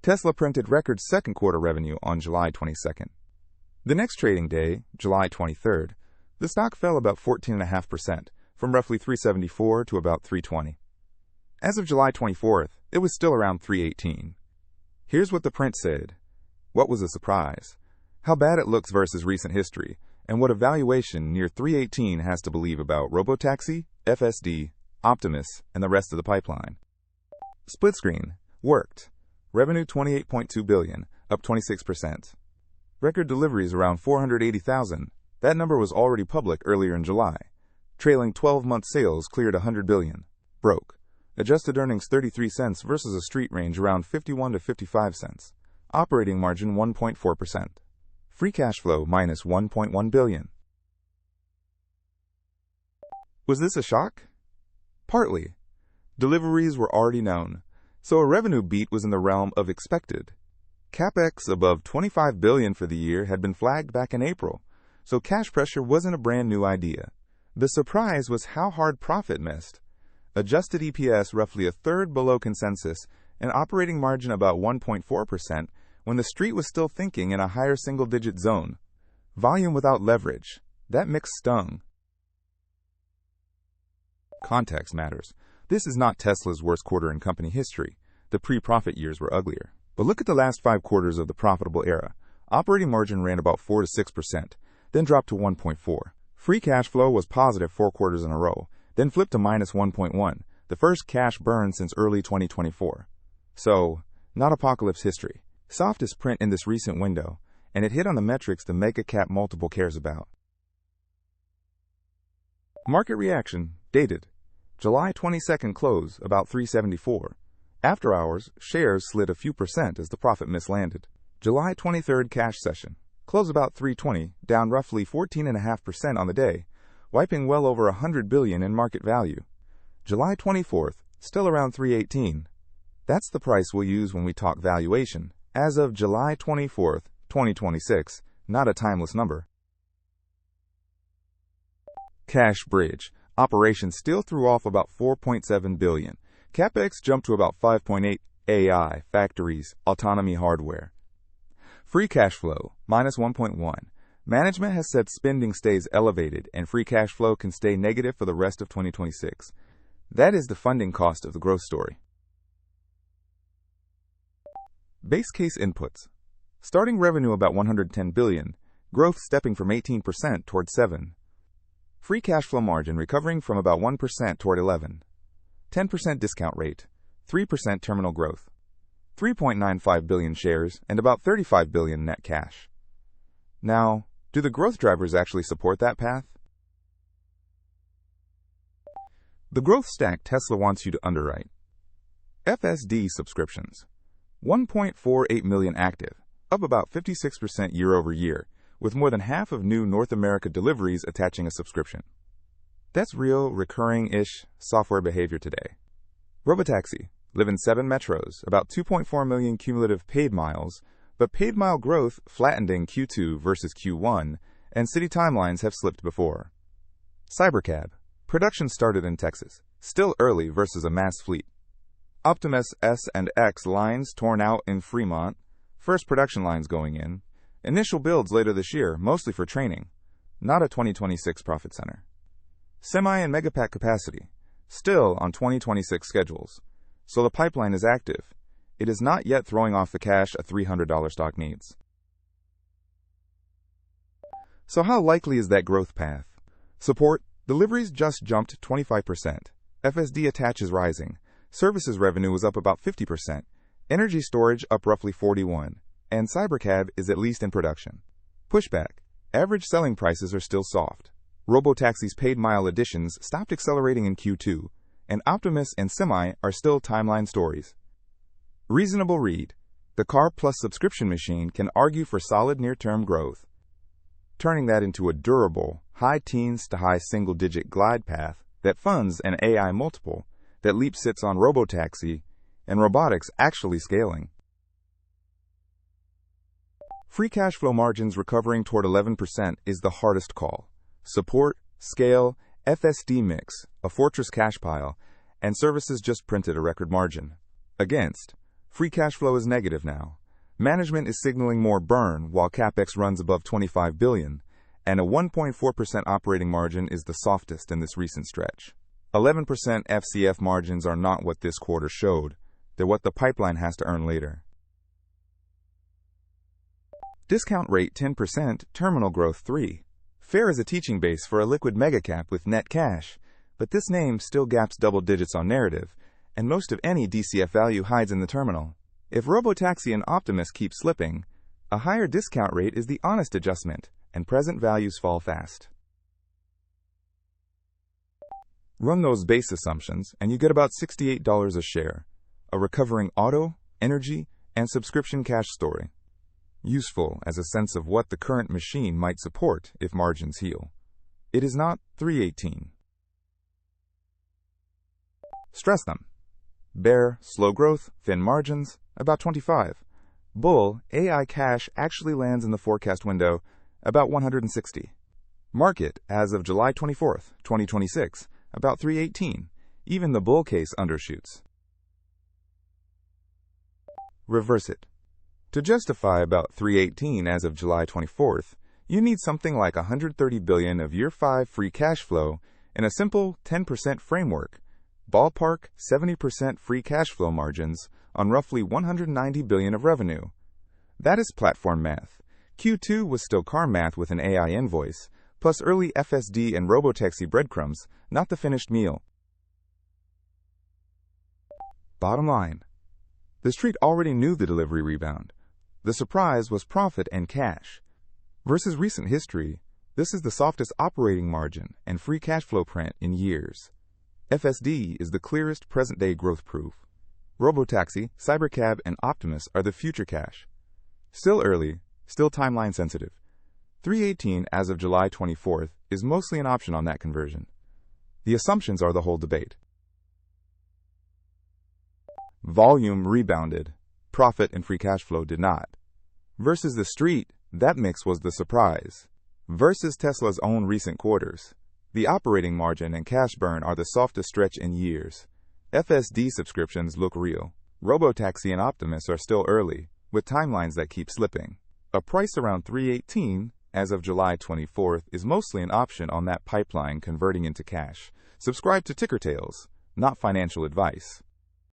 Tesla printed record second quarter revenue on July 22nd. The next trading day, July 23rd, the stock fell about 14.5%, from roughly 374 to about 320. As of July 24th, it was still around 318. Here's what the print said. What was a surprise? How bad it looks versus recent history, and what a valuation near 318 has to believe about Robotaxi, FSD, Optimus, and the rest of the pipeline. Split screen. Worked. Revenue $28.2 billion, up 26%. Record deliveries around 480,000. That number was already public earlier in July. Trailing 12-month sales cleared $100 billion. Broke. Adjusted earnings 33 cents versus a street range around 51 to 55 cents. Operating margin 1.4%. Free cash flow minus $1.1 billion. Was this a shock? Partly. Deliveries were already known, so a revenue beat was in the realm of expected. CapEx above $25 billion for the year had been flagged back in April, so cash pressure wasn't a brand new idea. The surprise was how hard profit missed. Adjusted EPS roughly a third below consensus, and operating margin about 1.4%, when the street was still thinking in a higher single-digit zone. Volume without leverage. That mix stung. Context matters. This is not Tesla's worst quarter in company history. The pre-profit years were uglier. But look at the last 5 quarters of the profitable era. Operating margin ran about 4 to 6%, then dropped to 1.4. Free cash flow was positive 4 quarters in a row, then flipped to minus 1.1, the first cash burn since early 2024. So, not apocalypse history. Softest print in this recent window, and it hit on the metrics the mega cap multiple cares about. Market reaction, dated. July 22nd close, about 374. After hours, shares slid a few percent as the profit miss landed. July 23rd cash session. Close about 320, down roughly 14.5% on the day, wiping well over $100 billion in market value. July 24th, still around 318. That's the price we'll use when we talk valuation, as of July 24th, 2026, not a timeless number. Cash bridge. Operations still threw off about $4.7 billion. CapEx jumped to about 5.8. AI, factories, autonomy hardware. Free cash flow, minus 1.1. Management has said spending stays elevated and free cash flow can stay negative for the rest of 2026. That is the funding cost of the growth story. Base case inputs. Starting revenue about $110 billion, growth stepping from 18% toward 7%. Free cash flow margin recovering from about 1% toward 11%. 10% discount rate, 3% terminal growth. 3.95 billion shares and about $35 billion net cash. Now, do the growth drivers actually support that path? The growth stack Tesla wants you to underwrite. FSD subscriptions. 1.48 million active, up about 56% year over year, with more than half of new North America deliveries attaching a subscription. That's real, recurring-ish software behavior today. Robotaxi. Live in 7 metros, about 2.4 million cumulative paid miles, but paid mile growth flattened in Q2 versus Q1, and city timelines have slipped before. Cybercab. Production started in Texas, still early versus a mass fleet. Optimus S and X lines torn out in Fremont, first production lines going in. Initial builds later this year, mostly for training, not a 2026 profit center. Semi and Megapack capacity, still on 2026 schedules. So the pipeline is active. It is not yet throwing off the cash a $300 stock needs. So how likely is that growth path? Support, deliveries just jumped 25%. FSD attach is rising. Services revenue was up about 50%. Energy storage up roughly 41%. And Cybercab is at least in production. Pushback. Average selling prices are still soft. Robotaxi's paid mile additions stopped accelerating in Q2, and Optimus and Semi are still timeline stories. Reasonable read. The car plus subscription machine can argue for solid near-term growth. Turning that into a durable, high teens to high single-digit glide path that funds an AI multiple that Leap sits on Robotaxi and robotics actually scaling. Free cash flow margins recovering toward 11% is the hardest call. Support, scale, FSD mix, a fortress cash pile, and services just printed a record margin. Against, Free cash flow is negative now. Management is signaling more burn while CapEx runs above $25 billion, and a 1.4% operating margin is the softest in this recent stretch. 11% FCF margins are not what this quarter showed. They're what the pipeline has to earn later. Discount rate 10%, terminal growth 3. Fair is a teaching base for a liquid megacap with net cash, but this name still gaps double digits on narrative, and most of any DCF value hides in the terminal. If Robotaxi and Optimus keep slipping, a higher discount rate is the honest adjustment, and present values fall fast. Run those base assumptions, and you get about $68 a share, a recovering auto, energy, and subscription cash story. Useful as a sense of what the current machine might support if margins heal. It is not 318. Stress them. Bear, slow growth, thin margins, about 25. Bull, AI cash actually lands in the forecast window, about 160. Market, as of July 24th, 2026, about 318. Even the bull case undershoots. Reverse it. To justify about 318 as of July 24th, you need something like $130 billion of year 5 free cash flow in a simple 10% framework. Ballpark 70% free cash flow margins on roughly $190 billion of revenue. That is platform math. Q2 was still car math with an AI invoice, plus early FSD and Robotaxi breadcrumbs, not the finished meal. Bottom line. The street already knew the delivery rebound. The surprise was profit and cash. Versus recent history, this is the softest operating margin and free cash flow print in years. FSD is the clearest present-day growth proof. Robotaxi, Cybercab, and Optimus are the future cash. Still early, still timeline sensitive. 318 as of July 24th is mostly an option on that conversion. The assumptions are the whole debate. Volume rebounded. Profit and free cash flow did not. Versus the street, that mix was the surprise. Versus Tesla's own recent quarters, the operating margin and cash burn are the softest stretch in years. FSD subscriptions look real. Robotaxi and Optimus are still early, with timelines that keep slipping. A price around 318 as of July 24th is mostly an option on that pipeline converting into cash. Subscribe to Tickertales, not financial advice.